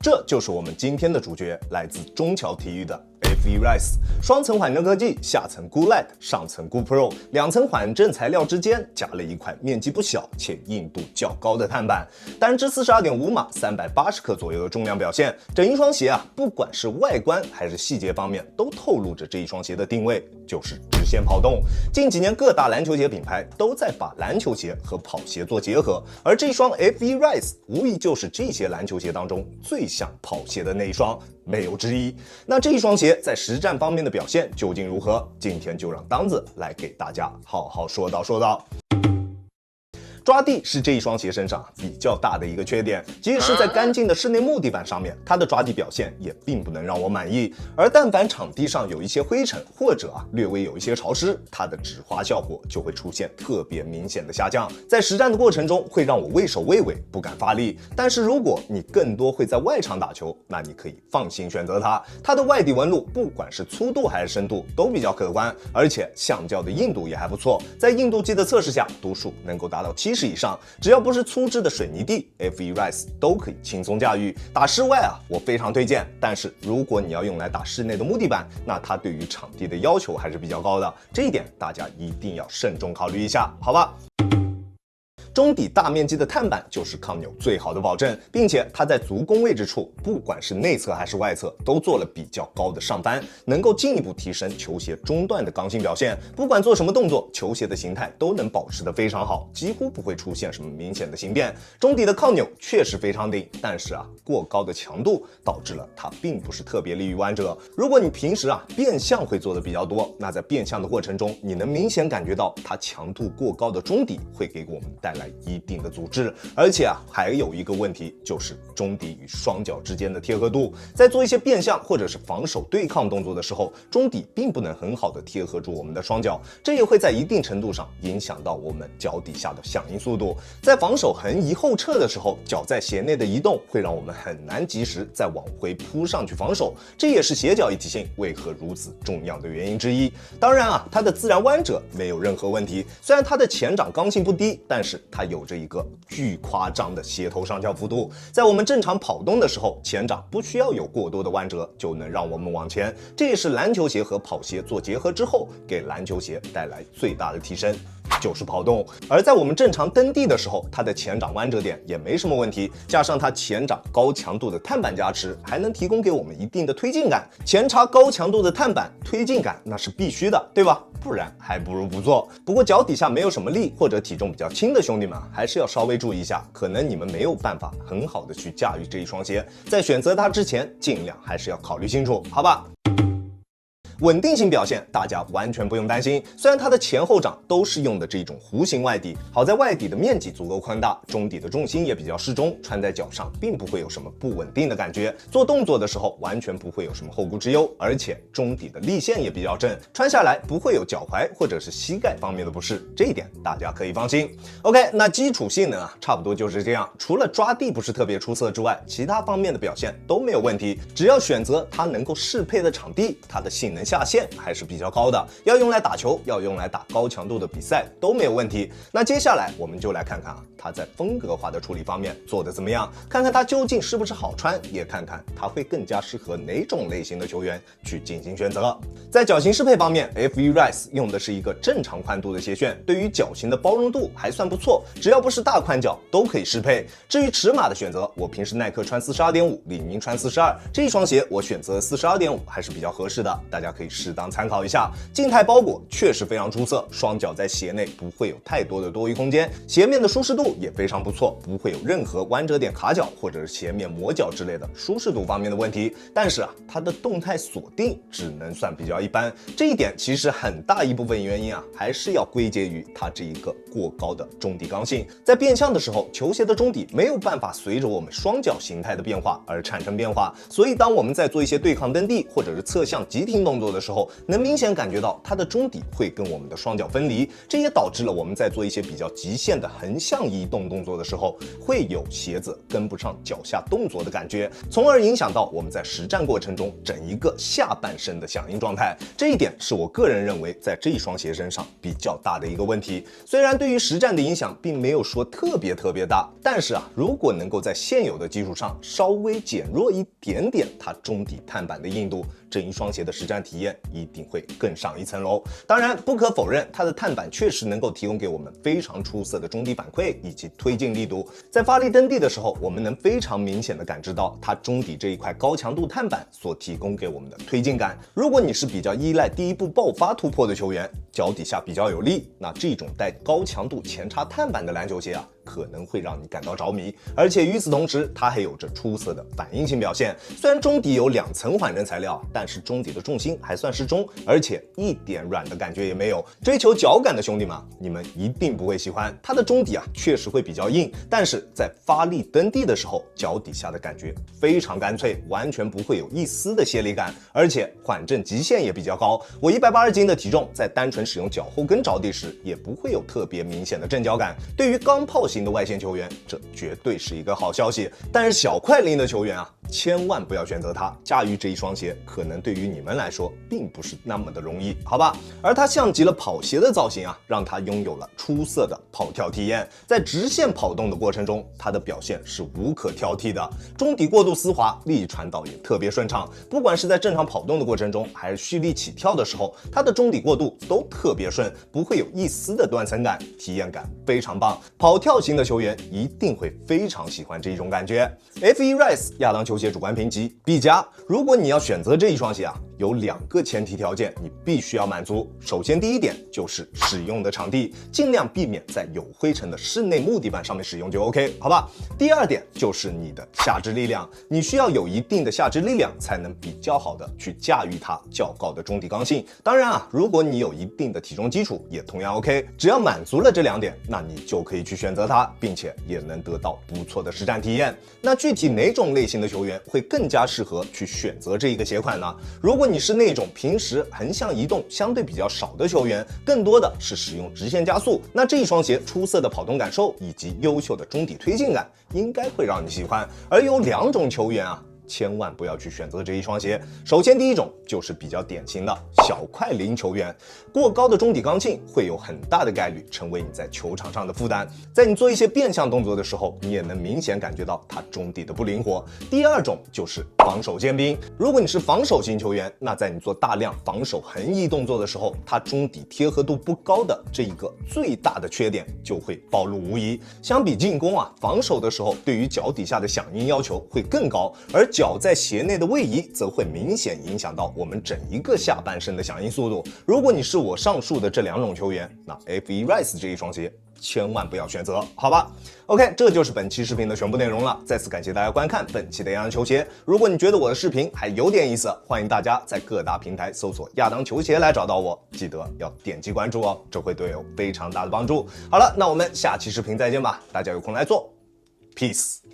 这就是我们今天的主角，来自中侨体育的 FE Rise 双层缓震科技，下层 Goulet， 上层 GoPro， 两层缓震材料之间加了一块面积不小且硬度较高的碳板，单支 42.5 码，380克左右的重量表现。整一双鞋啊，不管是外观还是细节方面，都透露着这一双鞋的定位就是直线跑动。近几年各大篮球鞋品牌都在把篮球鞋和跑鞋做结合，而这双 FE Rise 无疑就是这些篮球鞋当中最像跑鞋的那一双，没有之一。那这一双鞋在实战方面的表现究竟如何？今天就让当子来给大家好好说道。抓地是这一双鞋身上比较大的一个缺点，即使是在干净的室内木地板上面，它的抓地表现也并不能让我满意。而但凡场地上有一些灰尘，或者略微有一些潮湿，它的止滑效果就会出现特别明显的下降，在实战的过程中会让我畏首畏尾，不敢发力。但是如果你更多会在外场打球，那你可以放心选择它。它的外底纹路不管是粗度还是深度都比较可观，而且橡胶的硬度也还不错，在硬度计的测试下，读数能够达到70以上，只要不是粗制的水泥地 ，FE Rise 都可以轻松驾驭。打室外啊，我非常推荐，但是如果你要用来打室内的木地板，那它对于场地的要求还是比较高的，这一点大家一定要慎重考虑一下，好吧？中底大面积的碳板就是抗扭最好的保证，并且它在足弓位置处，不管是内侧还是外侧，都做了比较高的上翻，能够进一步提升球鞋中段的刚性表现。不管做什么动作，球鞋的形态都能保持得非常好，几乎不会出现什么明显的形变。中底的抗扭确实非常顶，但是过高的强度导致了它并不是特别利于弯折。如果你平时变向会做的比较多，那在变向的过程中，你能明显感觉到它强度过高的中底会给我们带来一定的阻滞，而且还有一个问题，就是中底与双脚之间的贴合度。在做一些变向或者是防守对抗动作的时候，中底并不能很好的贴合住我们的双脚，这也会在一定程度上影响到我们脚底下的响应速度。在防守横移后撤的时候，脚在鞋内的移动会让我们很难及时再往回扑上去防守，这也是鞋脚一体性为何如此重要的原因之一。当然它的自然弯折没有任何问题，虽然它的前掌刚性不低，但是它有着一个巨夸张的鞋头上翘幅度，在我们正常跑动的时候，前掌不需要有过多的弯折就能让我们往前，这也是篮球鞋和跑鞋做结合之后给篮球鞋带来最大的提升，就是跑动。而在我们正常蹬地的时候，它的前掌弯折点也没什么问题，加上它前掌高强度的碳板加持，还能提供给我们一定的推进感。前插高强度的碳板，推进感那是必须的，对吧？不然还不如不做。不过脚底下没有什么力或者体重比较轻的兄弟们，还是要稍微注意一下，可能你们没有办法很好的去驾驭这一双鞋，在选择它之前，尽量还是要考虑清楚，好吧？稳定性表现大家完全不用担心，虽然它的前后掌都是用的这种弧形外底，好在外底的面积足够宽大，中底的重心也比较适中，穿在脚上并不会有什么不稳定的感觉，做动作的时候完全不会有什么后顾之忧，而且中底的立线也比较正，穿下来不会有脚踝或者是膝盖方面的不适，这一点大家可以放心。OK， 那基础性能差不多就是这样，除了抓地不是特别出色之外，其他方面的表现都没有问题，只要选择它能够适配的场地，它的性能下限还是比较高的，要用来打球，要用来打高强度的比赛都没有问题。那接下来我们就来看看它在风格化的处理方面做得怎么样，看看它究竟是不是好穿，也看看它会更加适合哪种类型的球员去进行选择。在脚型适配方面， FE Rise 用的是一个正常宽度的鞋楦，对于脚型的包容度还算不错，只要不是大宽脚都可以适配。至于尺码的选择，我平时耐克穿 42.5， 李宁穿42，这一双鞋我选择 42.5 还是比较合适的，大家可以适当参考一下。静态包裹确实非常出色，双脚在鞋内不会有太多的多余空间，鞋面的舒适度也非常不错，不会有任何弯折点卡脚或者是鞋面磨脚之类的舒适度方面的问题。但是它的动态锁定只能算比较一般，这一点其实很大一部分原因还是要归结于它这一个过高的中底刚性。在变向的时候，球鞋的中底没有办法随着我们双脚形态的变化而产生变化，所以当我们在做一些对抗蹬地或者是侧向急停动作作的时候，能明显感觉到它的中底会跟我们的双脚分离，这也导致了我们在做一些比较极限的横向移动动作的时候，会有鞋子跟不上脚下动作的感觉，从而影响到我们在实战过程中整一个下半身的响应状态。这一点是我个人认为在这一双鞋身上比较大的一个问题。虽然对于实战的影响并没有说特别大，但是如果能够在现有的基础上稍微减弱一点点它中底碳板的硬度，这一双鞋的实战体验一定会更上一层楼。当然，不可否认，它的碳板确实能够提供给我们非常出色的中底反馈以及推进力度。在发力蹬地的时候，我们能非常明显的感知到它中底这一块高强度碳板所提供给我们的推进感。如果你是比较依赖第一步爆发突破的球员，脚底下比较有力，那这种带高强度前插碳板的篮球鞋可能会让你感到着迷。而且与此同时，它还有着出色的反应性表现。虽然中底有2层缓震材料，但是中底的重心还算适中，而且一点软的感觉也没有。追求脚感的兄弟们，你们一定不会喜欢它的中底确实会比较硬，但是在发力蹬地的时候，脚底下的感觉非常干脆，完全不会有一丝的泄力感，而且缓震极限也比较高。我180斤的体重，在单纯使用脚后跟着地时，也不会有特别明显的震脚感。对于钢炮型的外线球员，这绝对是一个好消息。但是小快灵的球员千万不要选择它，驾驭这一双鞋可能对于你们来说并不是那么的容易，好吧？而它像极了跑鞋的造型让它拥有了出色的跑跳体验。在直线跑动的过程中，它的表现是无可挑剔的，中底过渡丝滑，力传导也特别顺畅。不管是在正常跑动的过程中，还是蓄力起跳的时候，它的中底过渡都特别顺，不会有一丝的断层感，体验感非常棒。跑跳型的球员一定会非常喜欢这一种感觉。F1 Rise 亚当球鞋主观评级 B+。如果你要选择这一双鞋有2个前提条件你必须要满足。首先第一点就是使用的场地，尽量避免在有灰尘的室内木地板上面使用就 OK， 好吧？第二点就是你的下肢力量，你需要有一定的下肢力量才能比较好的去驾驭它较高的中底刚性。当然如果你有一定的体重基础也同样 OK， 只要满足了这2点，那你就可以去选择它，并且也能得到不错的实战体验。那具体哪种类型的球员会更加适合去选择这一个鞋款呢？如果你是那种平时横向移动相对比较少的球员，更多的是使用直线加速，那这一双鞋出色的跑动感受以及优秀的中底推进感应该会让你喜欢。而有2种球员千万不要去选择这一双鞋。首先第一种就是比较典型的小快灵球员，过高的中底刚性会有很大的概率成为你在球场上的负担，在你做一些变向动作的时候，你也能明显感觉到它中底的不灵活。第二种就是防守尖兵，如果你是防守型球员，那在你做大量防守横移动作的时候，它中底贴合度不高的这一个最大的缺点就会暴露无遗。相比进攻防守的时候对于脚底下的响应要求会更高，而脚在鞋内的位移则会明显影响到我们整一个下半身的响应速度。如果你是我上述的这2种球员，那 F1 Rise 这一双鞋千万不要选择，好吧 ？OK， 这就是本期视频的全部内容了。再次感谢大家观看本期的亚当球鞋。如果你觉得我的视频还有点意思，欢迎大家在各大平台搜索亚当球鞋来找到我，记得要点击关注这会对我有非常大的帮助。好了，那我们下期视频再见吧，大家有空来做 ，Peace。